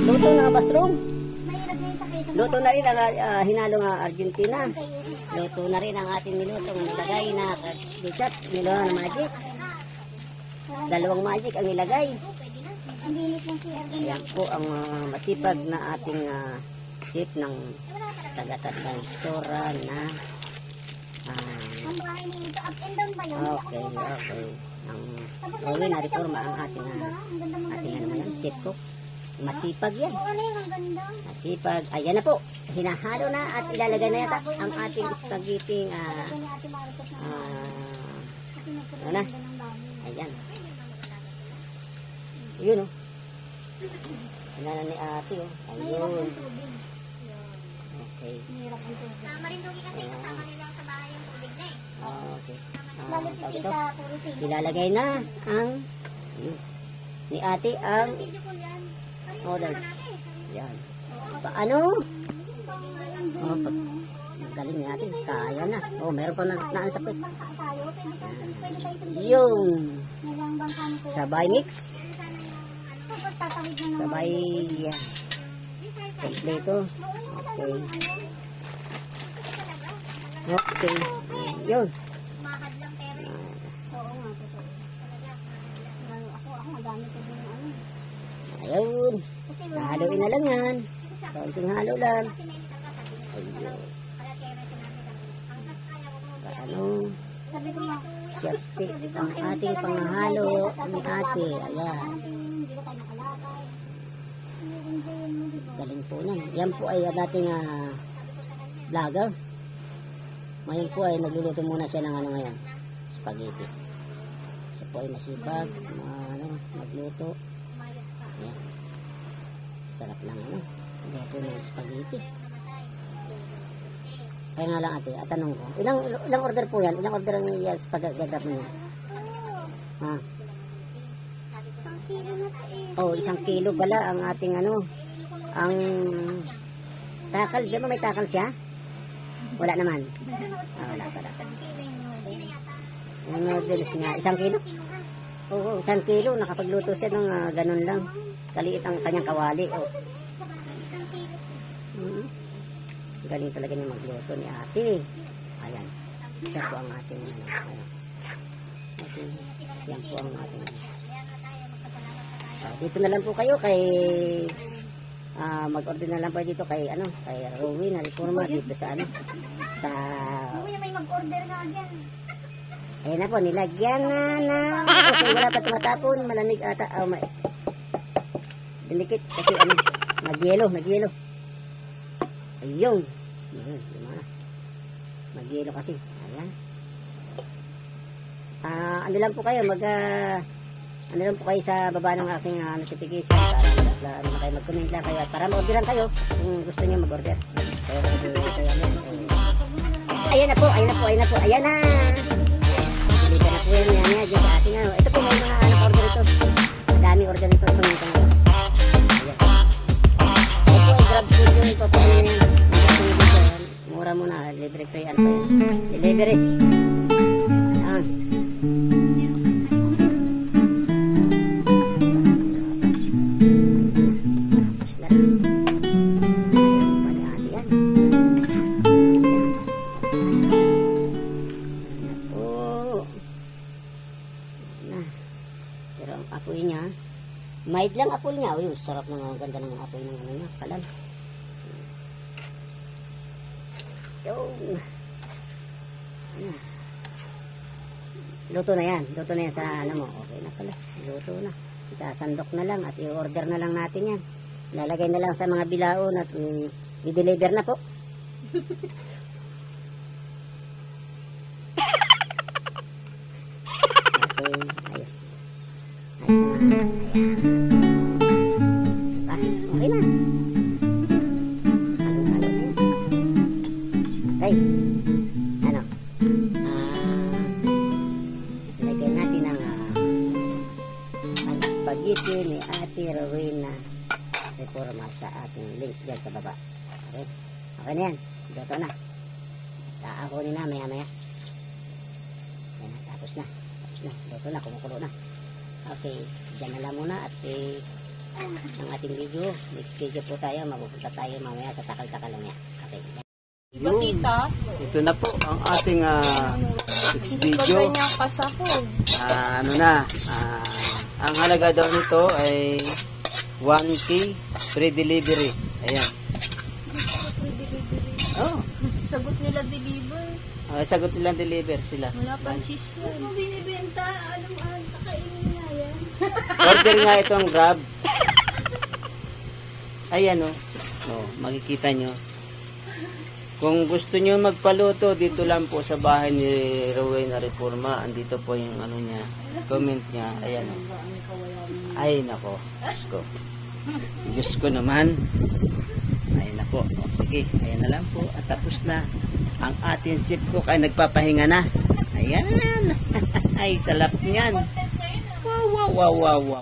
Luto na mushroom. Mahirap na yun sa kaysa. Luto na rin ang hinalo ng Argentina. Luto na rin ang ating nilutong nilagay na ketchup. Nilagay na magic. Dalawang magic ang nilagay. Ang linis ng CR. Yan po ang masipag na ating chef ng Tagatan ng Sora na Ang bahay nito, up and down ba yun? okay. Ang Rowin na reforma ang ating chef cook. Masipag yan. Oo, ano yung ang ganda? Masipag. Ayan na po. Hinahalo na at ilalagay na yata ang ating spaghetti. Ano na? Ayan. Yun o. Ano na ni ate o. Ayun. Okay. Tama rin doon kasi kasama nila sa bahay yung tubig na eh. Okay. Lalo si Sita, puro sino. Ilalagay na ang ni ate ang Video ko yan. order. Yan. Paano? Galing ni ate. Kaya na. Meron pa na naansapat. Pwede tayo sundin. Yung Nilang bangkang ko. sabay mix. Tapos tatawid na naman. Sabay kompleto. Okay. Okay. Yun. Mahad lang pero. Oo nga. Ako magamit ko din ano. Ayun. Kasi Haluin na lang yan. Kaunting halo lang. Ayun. Paano? sabi ko nga, Chef stick ang ating panghalo ni ate. Ayan. hindi ko tayo nakalakay. Enjoy mo, di ba? Galing po yan. Yan po ay dating vlogger. Ngayon po ay nagluluto muna siya ng ano ngayon. Spaghetti. Siya po ay masipag. Magluto. Ayan. Sarap lang ano. Luto ng spaghetti. Kaya nga lang ate, tanong ko. Ilang order po yan? Ilang order ang spaghetti mo niya? Ha? 1 kilo na tayo. Oh, 1 kilo pala ang ating ano. Ang takal. Di ba may takal siya? Wala naman. Wala pala. Yung noodles nga. 1 kilo? Oo, 1 kilo. Nakapagluto siya ng ganun lang. Kaliit ang kanyang kawali. Oh. Galing talaga niya magluto ni ate. Ayan. Isa po ang ating ano. Yan po ang ating so, dito na lang po kayo kay mag-order na lang po dito kay kay Rowin na reforma dito sa sa Uy, may mag-order na dyan. ayun na po, nilagyan na kasi wala pa tumatapon, malamig ata. Dinikit kasi nagyelo. Ayun. Magyelo kasi. Ayan. Ano lang po kayo, ano lang po kayo sa baba ng aking notification para na kayo mag-comment lang kayo at para ma-orderan kayo kung gusto niyo mag-order. So, ayan na po. Ayan na. Dito na po yan dyan sa ating ito po may mga order ito. Madaming order ito. Ito yung ayan. Ito ay grab food yun. Ito po yan. Mura muna. Libre free ano pa yan. Delivery. Ayan. Pero ang apoy niya, mild lang apoy niya. Uy, sarap ng ganda ng apoy ng ano niya. Kalan. Yung. Luto na yan sa ano mo. Okay na pala. Luto na. Isasandok na lang at i-order na lang natin yan. Lalagay na lang sa mga bilaon at i-deliver na po. Okay, ayos. Ayos na. Ayan. Okay na. Halo-halo na yan. Okay. Ano? Lagyan natin ang spaghetti ni Ate Rowena reforma sa ating link dyan sa baba. Okay? Okay na yan. Dito na. Kaakunin na maya-maya. Yan na. Tapos na. Dito na. Kumukulo na. Okay. Dyan na lang muna at ang ating video. Next video po tayo. Mapupunta tayo mamaya sa takal-takal lang yan. Okay. Diba, tita? Ito na po ang ating next Hindi pa video. ganyan kasakog. Ang halaga daw nito ay 1K free delivery. Ayan. Oh, Sagot nila deliver. sagot nilang deliver sila. Wala pang cheese yan. Kung binibenta, anong kakainin nga yan? Order nga itong Grab. Ayan o. Makikita nyo. Kung gusto nyo magpaluto, dito lang po sa bahay ni Rowena Reforma. Andito po yung ano niya, comment niya. Ayan o. Ay nako. Diyos ko. Diyos ko naman. Ay nako. Sige, ayan na lang po. At tapos na ang ating chef cook ay nagpapahinga na. Ayan. Ay, salap niyan. Wow, wow, wow, wow, wow.